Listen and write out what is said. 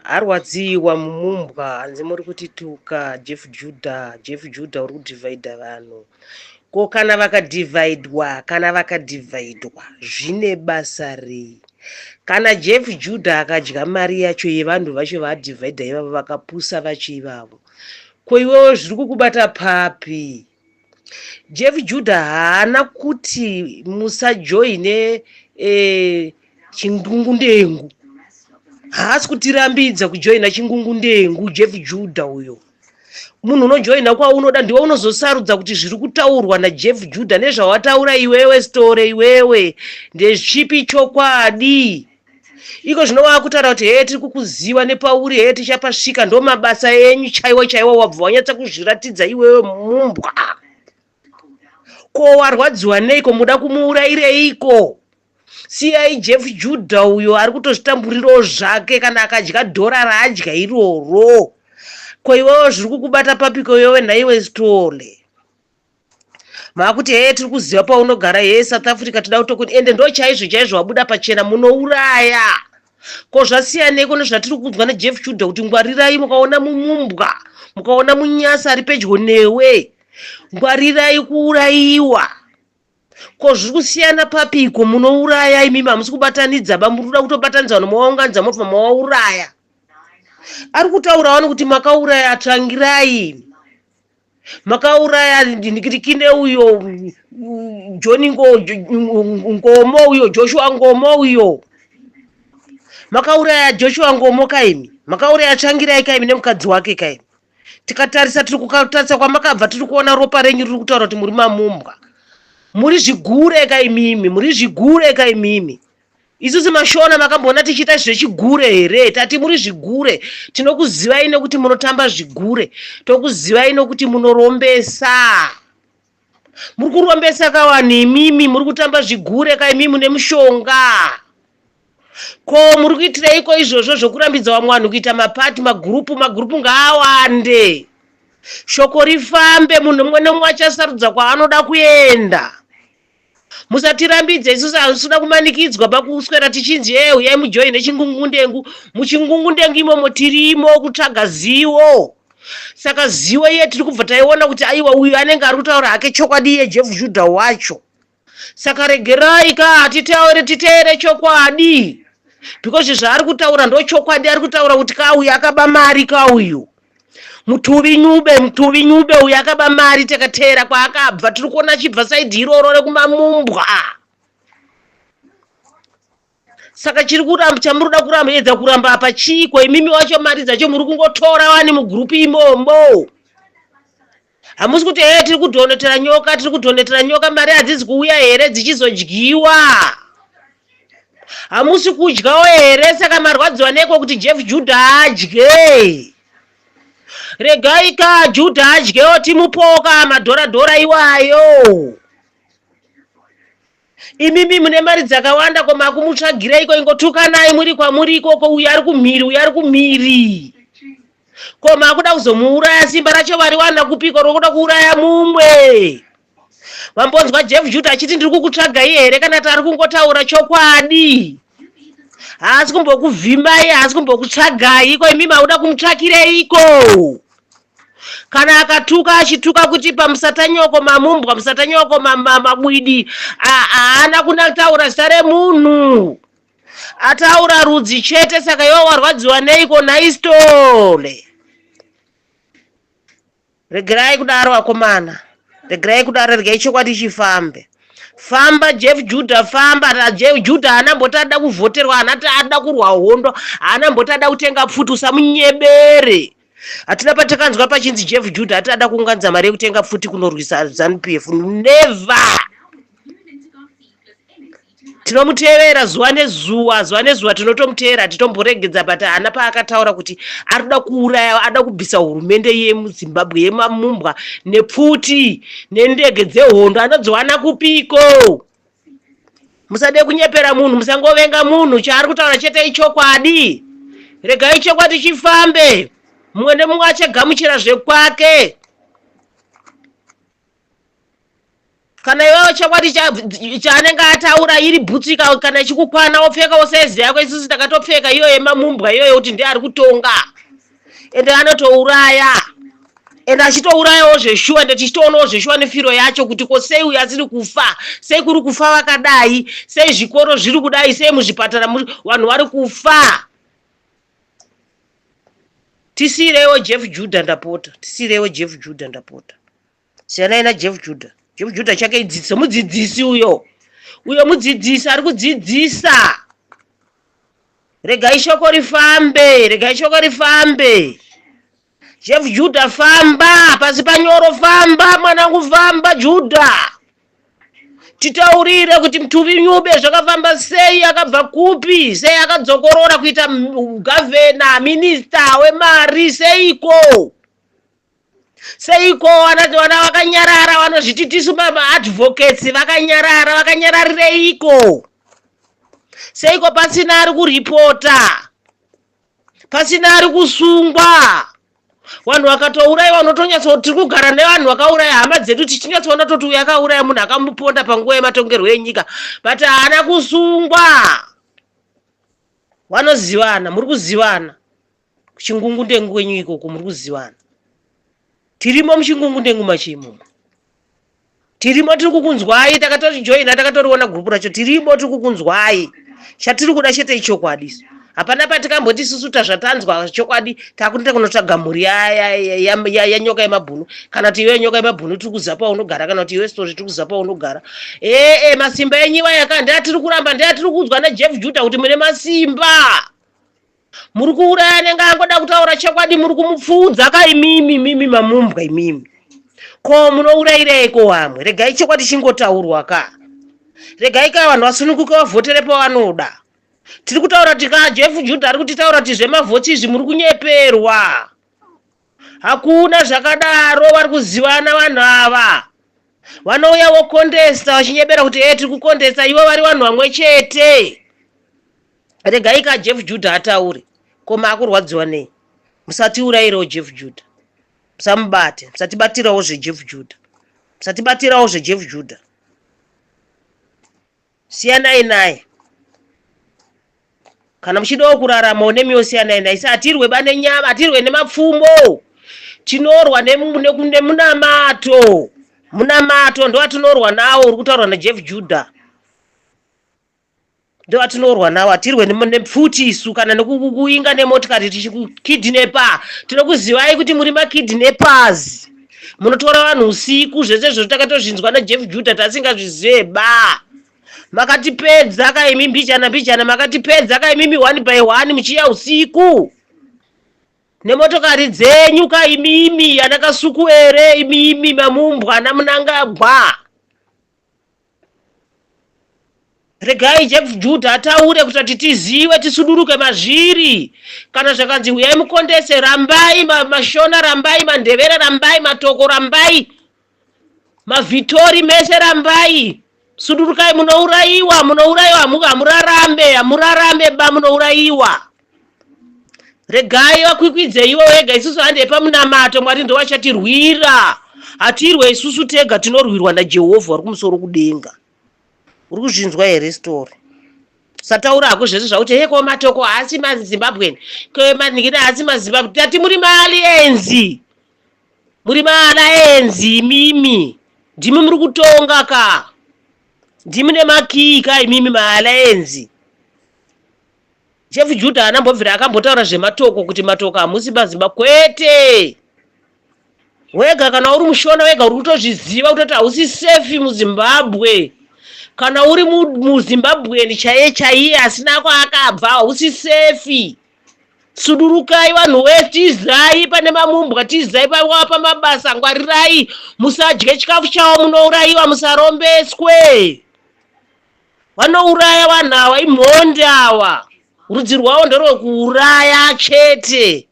arwadziwa mumumbwa hanzi muri kuti tuka Jeff Judah uri kudhivhaidha vanhu. Ko kana vakadhivhaidwa zvine basa rei? Kana Jeff Judah akadya mari yacho yevanhu vacho vaadhivhaidha ivavo vakapusa vacho ivavo, ko iwewo zviri kukubata papi? Jeff Judah haana kuti musajoine chingungundengu, haasi kutirambidza kujoina chingungundengu. Jeff Judah uyo munhu unojoina kwaunoda ndiwe unozosarudza kuti zviri kutaurwa naJeff Judah nezvawataura iwewe story iwewe ndezvipi chokwadi. Iko zvinova kutaura kuti hee tiri kukuziva nepauri, hee tichapasvika, ndo mabasa enyu chaiwo wabva wanyatsa kuzviratidza iwewe mumbwa. Ko warwadziwa neiko? Muda kumuurayireiko? Siyai Jeff Judah uyo ari kutozvitamburirawo zvake kana akadya dhora raadya iroro. Ko iwewo zviri kukubata papiko iwewe nhaiwe stole? Maakuti hee tiri kuziva paunogara, hee South Africa tida kutokuti ende ndo chaizvo wabuda pachena munouraya. Ko zvasiyaneko nezvatiri kunzwa naJeff Judah kuti ngwarirai, mukaona mumumbwa, mukaona munyasa ari pedyo newe, ngwarirai kuurayiwa. Ko zviri kusiyana papiko? Munouraya imimi, hamusi kubatanidza ba, muri kuda kutobatanidza vanhu mawaunganidza mobva mawauraya. Ari kutaurawo kuti makauraya Atsvangirai, makauraya ndikine uyo John Ngomo uyo, Joshua Ngomo uyo, makauraya Joshua Ngomo kaimi, makauraya Atsvangirai kaimi nemukadzi wake kaimi. Tikatarisa, tiri kutarisa kwamakabva, tiri kuona ropa renyu riri kutaura kuti muri mamumbwa, muri zvigure kaimimi, muri zvigure kaimimi. Isusu mashona makambona tichiita zvechigure here? Tati muri zvigure. Tinokuzivai nekuti munotamba zvigure, tokuzivai nekuti munorombesa. Muri kurombesa kawani imimi, muri kutamba zvigure kaimimi nemushonga. Ko muri kuitireiko izvozvo zvokurambidza vamwe vanhu kuita mapati, magurupu ngaawande, shoko rifambe, munhu mumwe nemumwe achasarudza kwaanoda kuenda. Musatirambidze isusu hatisina kumanikidzwa pakuswera tichinzi uyai mujoine chingungundengu. Muchingungundengu imomo tirimo kutsvaga zivo. Saka zivo iye tiri kubva taiona kuti aiwa uyu anenge ari kutaura hake chokwadi iye Jeff Judah wacho. Saka regerai titeere chokwadi, because zvaari kutaura ndo chokwadi. Ari kutaura kuti kauyu akaba mari, kauyu mutuvi nyube uyu akaba mari, takateera kwaakabva. Tiri kuona achibva saidhi iroro rekumamumbwa. Saka chamuroda kuramba edza kuramba apa chiko? Imimi wacho mari dzacho muri kungotora wani mugurupu imombo. Hamusi kuti hee tiri kudhonetera nyoka, mari hadzizi kuuya here dzichizodyiwa? Hamusi kudyawo here? Saka marwadziwa neko kuti Jeff Judah adye? Regai Judah adyewo, timupoka madhora iwayo. Imimi mune mari dzakawanda, ko makumutsvagireiko? Ingotukanai muri kwamuriko. Ko uyu ari kumhiri, ko makuda kuzomuuraya? Simba racho variwana kupiko rokuda kuuraya mumwe? Wambonzwa Jeff Judah achiti ndiri kukutsvagai here, kana kuti ari kungotaura chokwadi? Haasi kumbokuvhimai, haasi kumbokutsvagai. Ko imimi mauda kumutsvakireiko? Kana akatuka achituka kuti pamusatanyoko mamumbwa, musatanyoko mabwidi, haana kunataura zita remunhu, ataura rudzi chete. Saka iwo warwadziwa neiko? Naistole. Regerai kudaro akomana, regerai kudaro, regai chokwadi chifambe. Famba Jeff Judah, famba. Jeff Judah haana mboti ada kuvhoterwa, haana ada kurwa hondo, haana mboti ada kutenga pfuti. Usamunyebere. Hatina patakanzwa pachinzi Jeff Judah atada kuunganidza mari yekutenga pfuti kunorwisa ZANU-PF. Never. Tinomutevera zuva nezuva tinotomuteera, titomboregedza, but haana paakataura kuti ari kuda kuuraya, ada kubvisa hurumende yemuZimbabwe yemamumbwa nepfuti nendege dzehondo. Anodziwana kupiko? Musade kunyepera munhu, musangovenga munhu. Chaari kutaura chete ichokwadi. Regai chokwadi chifambe. Mumwe nemumwe achagamuchira zvekwake. kana iwewe chokwadi chaanenge ataura iri bhutsu kana ichikukwana wopfekawo saizi yako, isusu takatopfeka iyo yemamumbwa iyoyo kuti ndiye ari kutonga, ende anotouraya, ende achitourayawo zveshuwa, ende tichitoonawo zveshuwa nefiro yacho kuti ko sei uyu asiri kufa, sei kuri kufa vakadai, sei zvikoro zviri kudai, sei muzvipatara vanhu vari kufa. Tisireiwo Jeff Judah ndapota, tisireiwo Jeff Judah ndapota. Siyanai naJeff Judah. Jeff Judah chake idzidzisa, mudzidzisi uyo mudzidzisi ari kudzidzisa. Regai shoko rifambe, regai shoko rifambe. Jeff Judah famba, pasi panyoro famba, mwanangu famba Judah. Titaurire kuti Mtuvi Nyube zvakafamba sei, akabva kupi, sei akadzokorora kuita gavhena, minista wemari, seiko vana vakanyarara, vanozviti tisu maadvocates vakanyarara, vakanyararireiko? Seiko pasina ari kuripota, pasina ari kusungwa? Vanhu vakatouraiwa unotonyatsa tiri kugara nevanhu vakauraya hama dzedu, tichinyatsoona toti uyu akauraya munhu akamuponda panguva yematongerwo enyika, but haana kusungwa. Vanozivana, muri kuzivana kuchingungundengu kwenyu ikoko, muri kuzivana. Tirimo muchingungundengu machimo, tirimo, tiri kukunzwai, takatojoina, takatoriona gurupu racho, tirimo tiri kukunzwai. Chatiri kuda chete ichokwadi, hapana patikamboti isusu tazvatanzwa chokwadi takuita kunotsvaga mhuri yanyoka yemabhunu, kana kuti iwe nyoka yemabhunu tiri kuziva paunogara, kana kuti iwe story tiri kuziva paunogara. Masimba enyiwa yaka ndeatiri kuramba, ndeatiri kunzwa naJeff Judah kuti mune masimba, muri kuuraya nenge angoda kutaura chokwadi, muri kumupfuudza kaimimi mamumbwa imimi. Ko munourayireiko vamwe? Regai chokwadi chingotaurwa ka, regai ka vanhu vasununguke vavhotere pavanoda. Tiri kutaura tika Jeff Judah ari kutitaura kuti zvemavhoti izvi muri kunyeperwa. Hakuna zvakadaro, vari kuzivana vanhu ava. Vanouya vokondesta vachinyebera kuti tiri kukondesta, ivo vari vanhu vamwe chete. Regai ka Jeff Judah ataure. Koma akurwadziwa nei? Musatiurayirewo Jeff Judah, musamubate, musatibatirawo zveJeff Judah, musatibatirawo zveJeff Judah. Siyanai naye. Kana muchidawo kurarama nemiwo siyanai naye. Isa atirwe bane nyama, atirwe nemapfumo. Tinorwa nemunamato. Munamato ndo atinorwa nawo, uri kutaurwa naJeff Judah. Ndo atinorwa nawo, atirwe nepfuti isu kana nekuinga nemotikari tichikukidnepa. Tinokuzivai kuti muri makidnappers. Munotora vanhu usiku, zvese takatozvinzwa naJeff Judah tasingazvizeba. Makatipedza kaimi mbichana, makatipedza kaimimi 1 by 1 muchiya usiku. Nemotokari dzenyu kaimimi, anakasukuere imimi mamumbwa namunangagwa. Regai Jeff Judah ataure kuti tizive, tisuduruke mazviri. Kana zvakanzi uyai mukondese, rambai mashona, rambai mandevere, rambai matoko, rambai mavhitori mese, rambai. Sudurukai, munourayiwa, hamurarambe ba, munourayiwa. Regai vakwikwidze ivo wega, isusu hande pamunamato, Mwari ndo vachatirwira. Hatirwe isusu tega, tinorwirwa naJehovha uri kumusoro kudenga. Uri kuzvinzwa here story? Sataura hako zvese zvakuti heko matoko haasi maZimbabwe, kemaningina haasi maZimbabwe. Tati muri maalienzi, muri maalienzi imimi. Ndimi muri kutonga ka, ndimi nemakii ka imimi maalienzi. Jeff Judah anambobvira akambotaura zvematoko kuti matoko hamusi maZimbabwe kwete. Wega kana uri mushona wega uri kutozviziva kutoti hausi safe muZimbabwe. Kana uri muZimbabwe chaiye asina kwaakabva, hausi safe. Sudurukai vanhu wese, tizai pane mamumbwa, tizai pawapa mabasa, ngwarirai, musadye chikafu chavo, munourayiwa, musarombeswe. Vanouraya vanhu ava, imhonde ava. Rudzi rwavo ndorwekuuraya chete.